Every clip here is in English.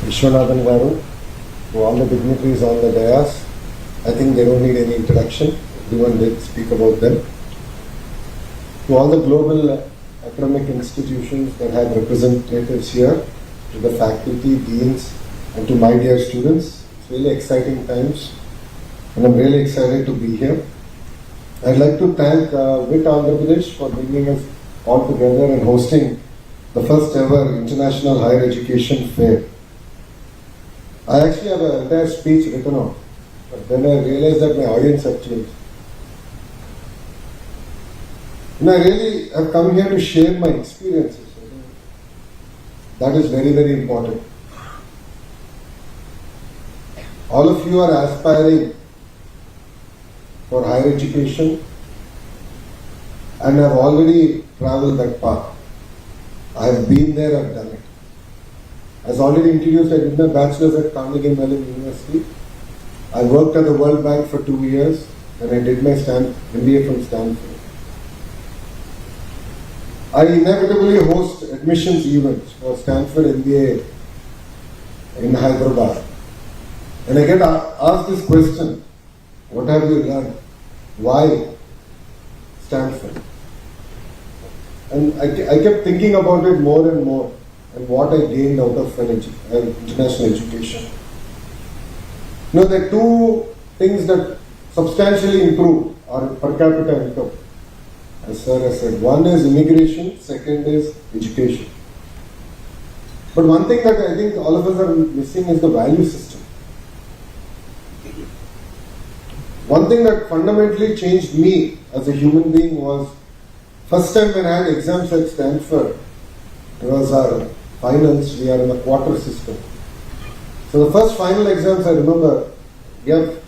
Vishwanathan Garu, to all the dignitaries on the dais. I think they don't need any introduction. Everyone did speak about them. To all the global academic institutions that have representatives here, to the faculty, deans, and to my dear students. It's really exciting times, and I'm really excited to be here. I'd like to thank WIT Andhra Pradesh for bringing us all together and hosting the first ever International Higher Education Fair. I actually have an entire speech written out, but then I realized that my audience had changed. And I really have come here to share my experiences. That is very, very important. All of you are aspiring for higher education and have already traveled that path. I have been there, I've done it. As already introduced, I did my bachelor's at Carnegie Mellon University. I worked at the World Bank for 2 years and I did my MBA from Stanford. I inevitably host admissions events for Stanford MBA in Hyderabad. And I get asked this question, what have you learned? Why Stanford? And I kept thinking about it more and more and what I gained out of international education. You know, there are two things that substantially improve our per capita income. As sir has said, one is immigration, second is education. But one thing that I think all of us are missing is the value system. One thing that fundamentally changed me as a human being was, first time when I had exams at Stanford, it was our finals, we are in a quarter system. So the first final exams I remember, we have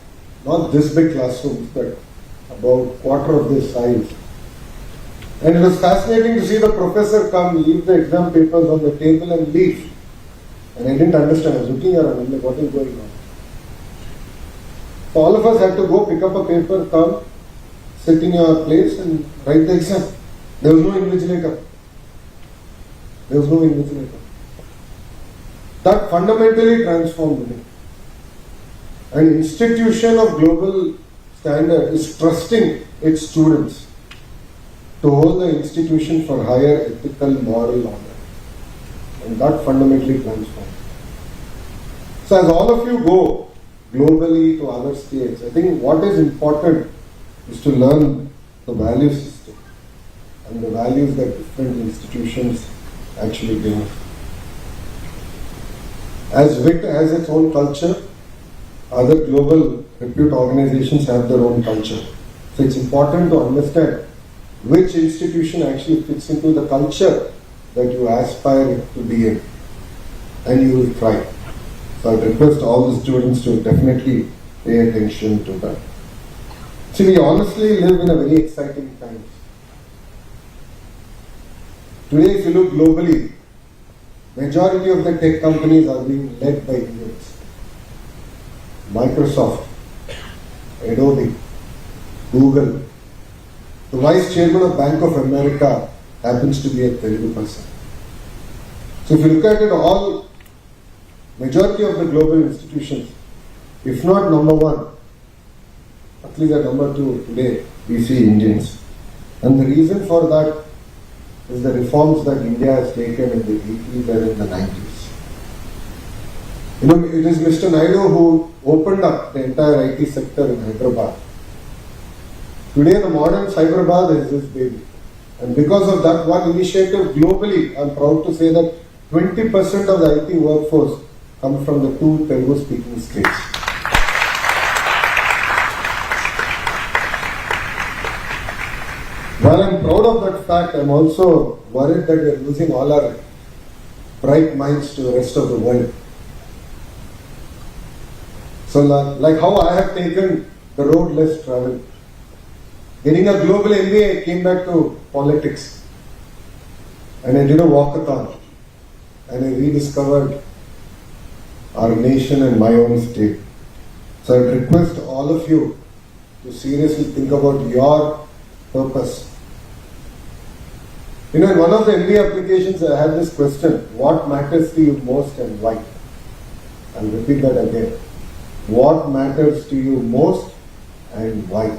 not this big classrooms, but about quarter of this size. And it was fascinating to see the professor come, leave the exam papers on the table and leave. And I didn't understand. I was looking around, I'm like, what is going on? So all of us had to go pick up a paper, come, sit in your place and write the exam. There was no invigilator. That fundamentally transformed me. An institution of global standard is trusting its students to hold the institution for higher ethical, moral honor. And that fundamentally transformed. So as all of you go globally to other states, I think what is important is to learn the value system and the values that different institutions actually give. As WIT has its own culture, other global repute organizations have their own culture. So it's important to understand which institution actually fits into the culture that you aspire to be in, and you will thrive. So I request all the students to definitely pay attention to that. See, we honestly live in a very exciting time. Today, if you look globally, majority of the tech companies are being led by Indians. Microsoft, Adobe, Google. The vice chairman of Bank of America happens to be a Telugu person. So if you look at it all, majority of the global institutions, if not number one, at least at number two today, we see Indians. And the reason for that is the reforms that India has taken in the 80s and in the 90s. You know, it is Mr. Naidu who opened up the entire IT sector in Hyderabad. Today, the modern Cyberabad is his baby. And because of that one initiative globally, I'm proud to say that 20% of the IT workforce come from the two Telugu-speaking states. While I'm proud of that fact, I'm also worried that we're losing all our bright minds to the rest of the world. So like how I have taken the road less traveled. Getting a global MBA, I came back to politics. And I did a walkathon. And I rediscovered our nation and my own state. So I request all of you to seriously think about your purpose. You know, in one of the MBA applications, I had this question, what matters to you most and why? I'll repeat that again. What matters to you most and why?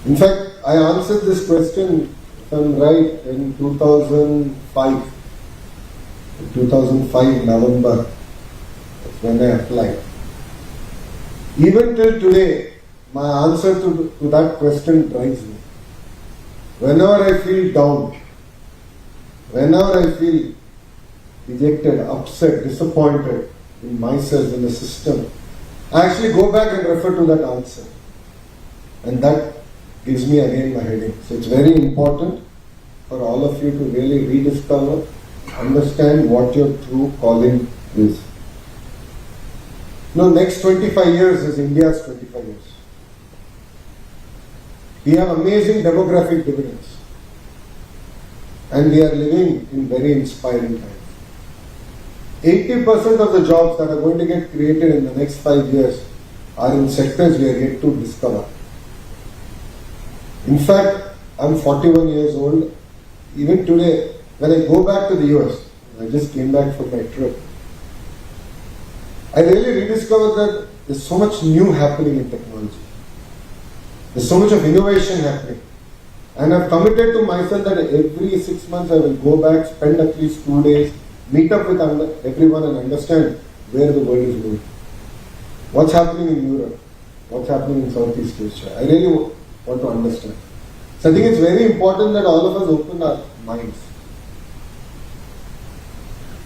In fact, I answered this question, if I'm right, in 2005. In 2005 November, that's when I applied. Even till today, my answer to that question drives me. Whenever I feel down, whenever I feel dejected, upset, disappointed in myself, in the system, I actually go back and refer to that answer. And that gives me again my heading. So it's very important for all of you to really rediscover, understand what your true calling is. Next 25 years is India's 25 years. We have amazing demographic dividends. And we are living in very inspiring times. 80% of the jobs that are going to get created in the next 5 years are in sectors we are yet to discover. In fact, I'm 41 years old. Even today, when I go back to the US, I just came back from my trip, I really rediscovered that there's so much new happening in technology. There's so much of innovation happening. And I've committed to myself that every 6 months I will go back, spend at least 2 days, meet up with everyone and understand where the world is going. What's happening in Europe? What's happening in Southeast Asia? I really want to understand. So I think it's very important that all of us open our minds.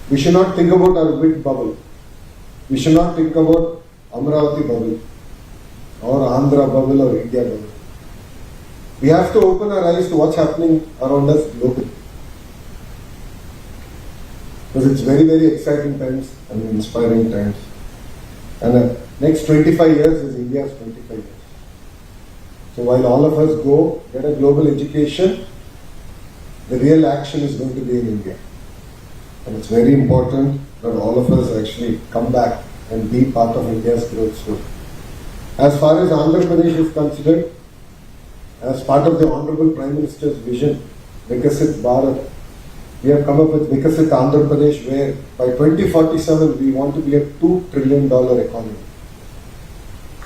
We should not think about our big bubble. We should not think about Amaravati bubble or Andhra bubble or India bubble. We have to open our eyes to what's happening around us globally. Because it's very, very exciting times and inspiring times. And the next 25 years is India's 25 years. So while all of us go get a global education, the real action is going to be in India. And it's very important that all of us actually come back and be part of India's growth story. As far as Andhra Pradesh is considered, as part of the Honorable Prime Minister's vision, Vikasit Bharat, we have come up with Vikasit Andhra Pradesh, where by 2047 we want to be a $2 trillion economy.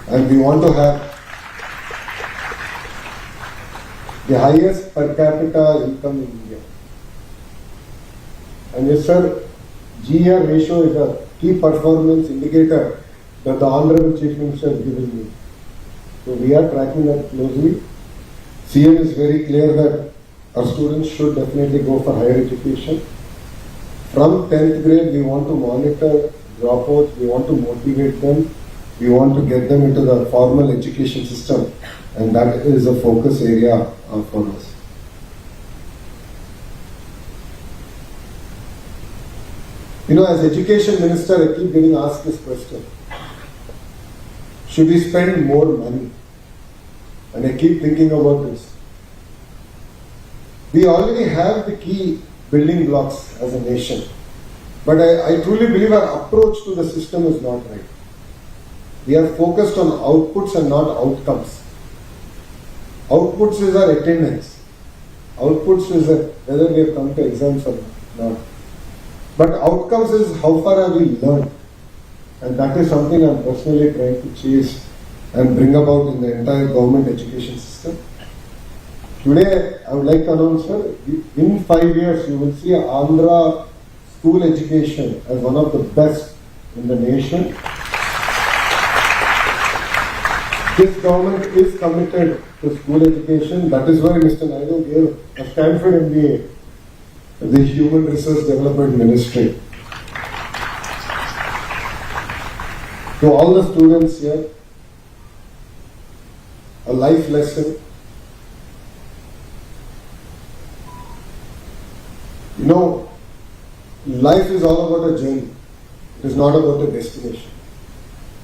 And we want to have the highest per capita income in India. And yes, sir, GR ratio is a key performance indicator that the Honorable Chief Minister has given me. So we are tracking that closely. CM is very clear that our students should definitely go for higher education. From 10th grade, we want to monitor dropouts, we want to motivate them, we want to get them into the formal education system, and that is a focus area for us. As education minister, I keep getting asked this question. Should we spend more money? And I keep thinking about this. We already have the key building blocks as a nation. But I truly believe our approach to the system is not right. We are focused on outputs and not outcomes. Outputs is our attendance. Outputs is whether we have come to exams or not. But outcomes is how far have we learned. And that is something I'm personally trying to chase and bring about in the entire government education system. Today, I would like to announce, sir, in 5 years, you will see Andhra school education as one of the best in the nation. This government is committed to school education. That is why Mr. Naidu gave a Stanford MBA, the Human Resource Development Ministry. To all the students here, a life lesson. Life is all about a journey. It is not about a destination.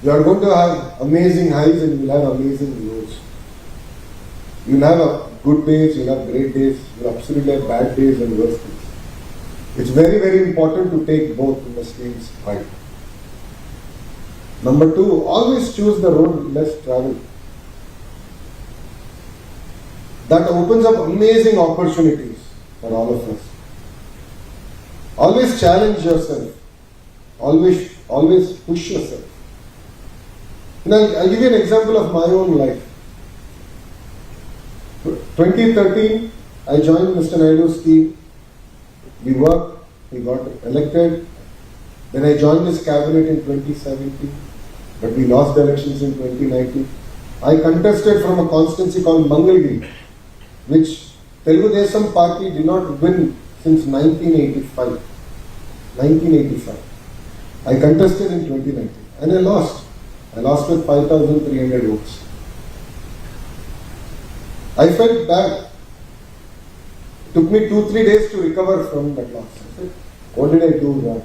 You are going to have amazing highs and you will have amazing lows. You will have good days, you will have great days, you will absolutely have bad days and worse days. It's very, very important to take both in the same stride. Number 2, always choose the road less traveled. That opens up amazing opportunities for all of us. Always challenge yourself. always push yourself. I'll give you an example of my own life. 2013, I joined Mr. Naidu's team. We worked, we got elected. Then I joined his cabinet in 2017, but we lost the elections in 2019. I contested from a constituency called Mangalgiri, which Telugu Desam party did not win since 1985. 1985. I contested in 2019 and I lost. I lost with 5,300 votes. I felt bad. It took me 2-3 days to recover from that loss. I said, what did I do wrong?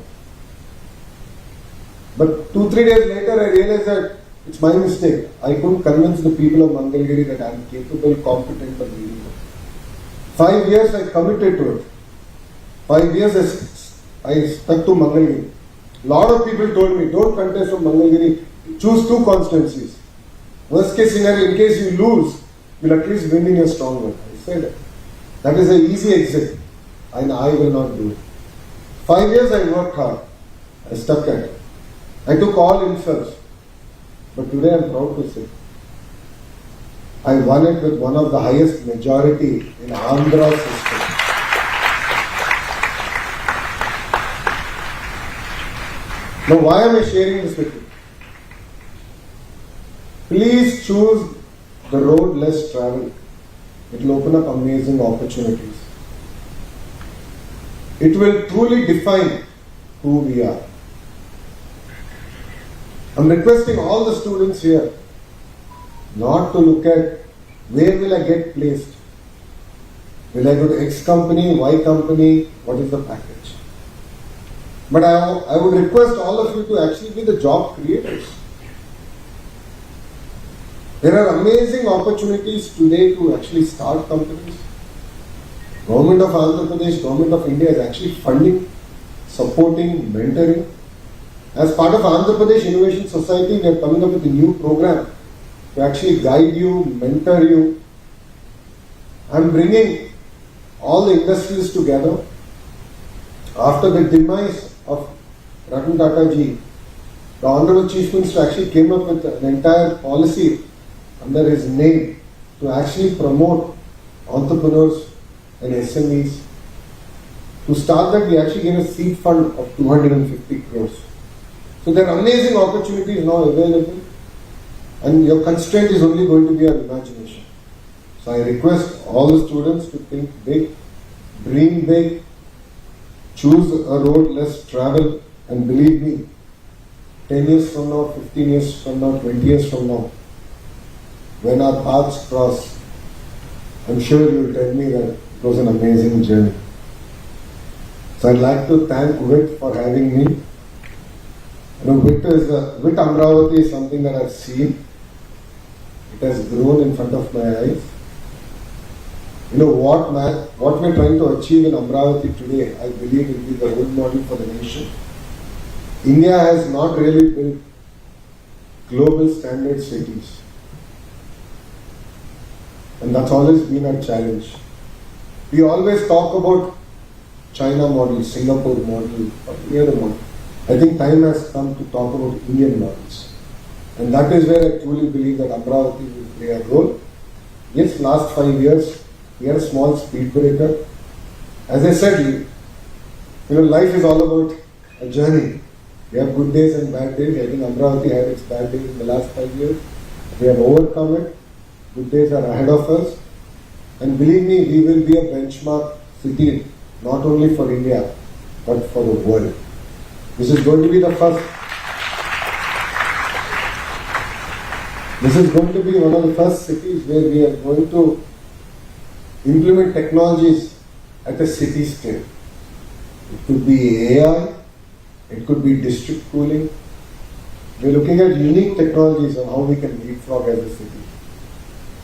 But 2-3 days later I realized that it's my mistake. I couldn't convince the people of Mangalgiri that I am capable, competent of leading them. 5 years I committed to it. 5 years I stuck to Mangalgiri. A lot of people told me, don't contest from Mangalgiri, choose 2 constituencies. Worst case scenario, in case you lose, you'll at least win in your stronghold. I said, that is an easy exit and I will not do it. 5 years I worked hard. I stuck at it. I took all insults. But today I am proud to say, I won it with one of the highest majority in Andhra system. Now why am I sharing this with you? Please choose the road less traveled. It will open up amazing opportunities. It will truly define who we are. I'm requesting all the students here not to look at where will I get placed. Will I go to X company, Y company, what is the package? But I would request all of you to actually be the job creators. There are amazing opportunities today to actually start companies. Government of Andhra Pradesh, Government of India is actually funding, supporting, mentoring. As part of Andhra Pradesh Innovation Society, we are coming up with a new program to actually guide you, mentor you. I am bringing all the industries together. After the demise of Ratan Tata ji, the Honorable Chief Minister actually came up with an entire policy under his name to actually promote entrepreneurs and SMEs. To start that, we actually gave a seed fund of 250 crores. So there are amazing opportunities now available, and your constraint is only going to be your imagination. So I request all the students to think big, dream big, choose a road less traveled, and believe me, 10 years from now, 15 years from now, 20 years from now, when our paths cross, I'm sure you will tell me that it was an amazing journey. So I'd like to thank WIT for having me. WIT Amaravati is something that I've seen. It has grown in front of my eyes. What we're trying to achieve in Amaravati today, I believe will be the role model for the nation. India has not really built global standard cities. And that's always been our challenge. We always talk about China model, Singapore model, or any other model. I think time has come to talk about Indian models. And that is where I truly believe that Amaravati will play a role. Yes, last 5 years, we had a small speed breaker. As I said, life is all about a journey. We have good days and bad days. I think Amaravati had its bad days in the last 5 years. We have overcome it. Good days are ahead of us. And believe me, we will be a benchmark city, not only for India, but for the world. This is going to be the first. This is going to be one of the first cities where we are going to implement technologies at a city scale. It could be AI, it could be district cooling. We are looking at unique technologies on how we can leapfrog as a city.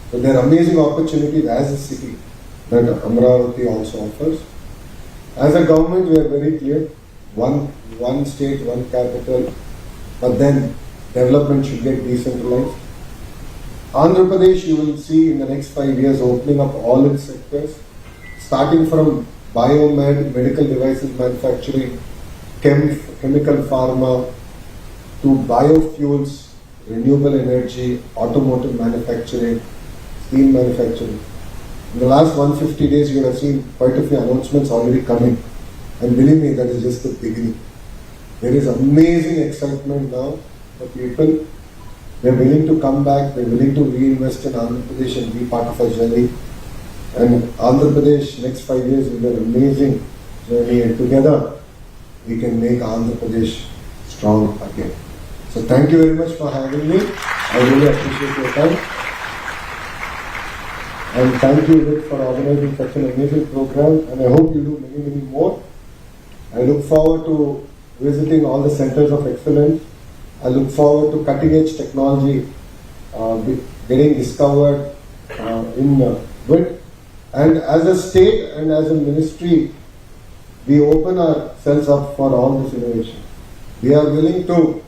So there are amazing opportunities as a city that Amaravati also offers. As a government, we are very clear. One state, one capital, but then development should get decentralized. Andhra Pradesh, you will see in the next 5 years opening up all its sectors, starting from biomed, medical devices manufacturing, chemical pharma, to biofuels, renewable energy, automotive manufacturing, steel manufacturing. In the last 150 days, you have seen quite a few announcements already coming. And believe me, that is just the beginning. There is amazing excitement now for people. They are willing to come back, they are willing to reinvest in Andhra Pradesh and be part of our journey. And Andhra Pradesh, next 5 years, will be an amazing journey, and together we can make Andhra Pradesh strong again. So thank you very much for having me. I really appreciate your time. And thank you, Rick, for organizing such an amazing program, and I hope you do many, many more. I look forward to visiting all the centers of excellence. I look forward to cutting edge technology getting discovered in WIT. And as a state and as a ministry, we open ourselves up for all this innovation. We are willing to,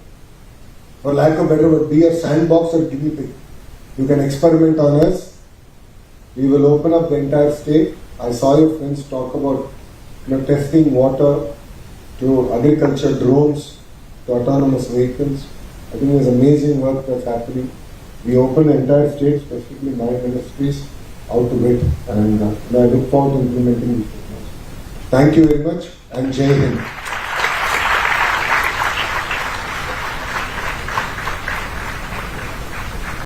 for lack of better word, be a sandbox or guinea pig. You can experiment on us. We will open up the entire state. I saw your friends talk about testing water to agriculture drones to autonomous vehicles. I think there's amazing work that's happening. We open the entire state, specifically my ministries, out to it, and I look forward to implementing these technologies. Thank you very much, and Jai Hind.